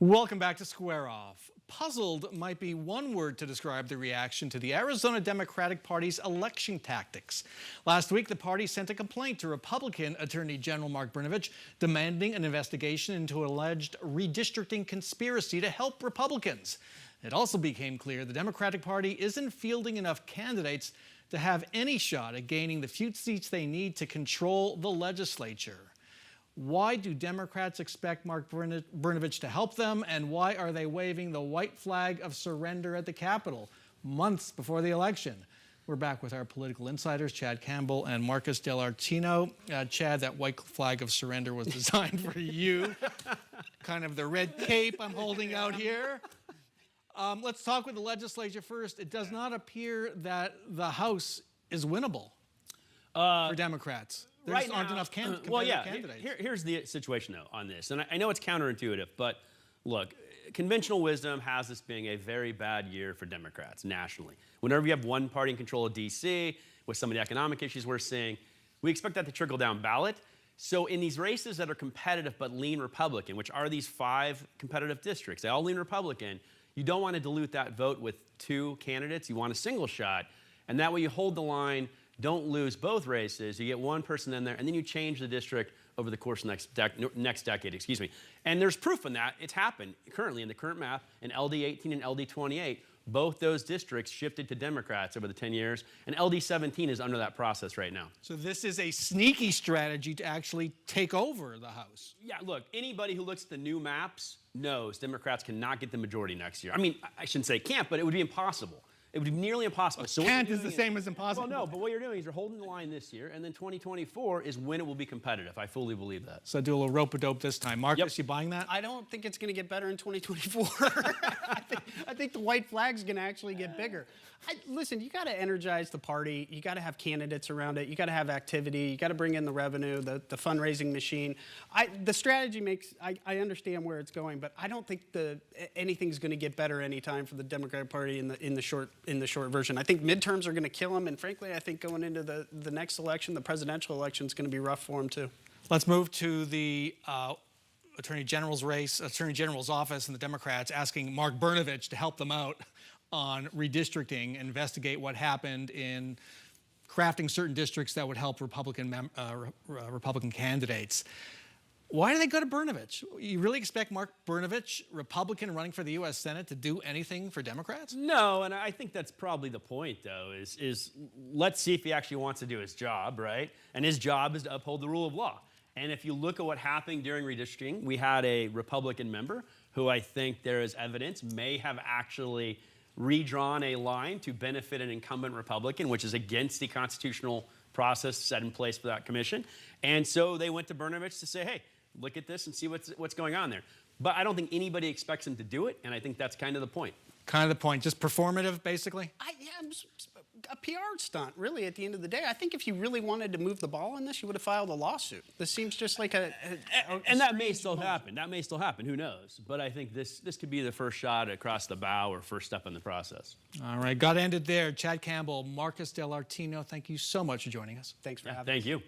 Welcome back to Square Off. Puzzled might be one word to describe the reaction to the Arizona Democratic Party's election tactics. Last week, the party sent a complaint to Republican Attorney General Mark Brnovich demanding an investigation into an alleged redistricting conspiracy to help Republicans. It also became clear the Democratic Party isn't fielding enough candidates to have any shot at gaining the few seats they need to control the legislature. Why do Democrats expect Mark Brnovich to help them, and why are they waving the white flag of surrender at the Capitol months before the election? We're back with our political insiders, Chad Campbell and Marcus Dell'Artino. Chad, that white flag of surrender was designed for you. Kind of the red cape I'm holding out here. Let's talk with the legislature first. It does not appear that the House is winnable for Democrats. There right just aren't now, enough candidates. Here's the situation, though, on this. And I know it's counterintuitive, but look, conventional wisdom has this being a very bad year for Democrats nationally. Whenever you have one party in control of D.C., with some of the economic issues we're seeing, we expect that to trickle down ballot. So in these races that are competitive but lean Republican, which are these 5 competitive districts, they all lean Republican, you don't want to dilute that vote with 2 candidates. You want a single shot. And that way you hold the line. Don't lose both races. You get one person in there, and then you change the district over the course of next decade. And there's proof in that. It's happened currently in the current map in LD 18 and LD 28. Both those districts shifted to Democrats over the 10 years, and LD 17 is under that process right now. So this is a sneaky strategy to actually take over the House. Yeah, look, anybody who looks at the new maps knows Democrats cannot get the majority next year. I mean, I shouldn't say can't, but it would be impossible. It would be nearly impossible. So can't is the same as impossible. Well, no, but what you're doing is you're holding the line this year, and then 2024 is when it will be competitive. I fully believe that. So do a little rope-a-dope this time. Marcus, you buying that? I don't think it's going to get better in 2024. I think the white flag's going to actually get bigger. Listen, you got to energize the party. You got to have candidates around it. You got to have activity. You got to bring in the revenue, the fundraising machine. The strategy makes. I understand where it's going, but I don't think anything's going to get better anytime for the Democratic Party in the short version. I think midterms are going to kill them, and frankly, I think going into the next election, the presidential election, is going to be rough for them too. Let's move to the Attorney General's race, Attorney General's office, and the Democrats asking Mark Brnovich to help them out on redistricting, investigate what happened in crafting certain districts that would help Republican candidates. Why do they go to Brnovich? You really expect Mark Brnovich, Republican running for the U.S. Senate, to do anything for Democrats? No, and I think that's probably the point, though, is let's see if he actually wants to do his job, right? And his job is to uphold the rule of law. And if you look at what happened during redistricting, we had a Republican member who I think there is evidence may have actually redrawn a line to benefit an incumbent Republican, which is against the constitutional process set in place for that commission. And so they went to Brnovich to say, hey, look at this and see what's going on there. But I don't think anybody expects him to do it, and I think that's kind of the point. Kind of the point, just performative, basically? A PR stunt, really, at the end of the day. I think if you really wanted to move the ball in this, you would have filed a lawsuit. This seems just like and that may still happen. That may still happen. Who knows? But I think this could be the first shot across the bow or first step in the process. All right, got ended there. Chad Campbell, Marcus Dell'Artino, thank you so much for joining us. Thanks for having us. Thank you.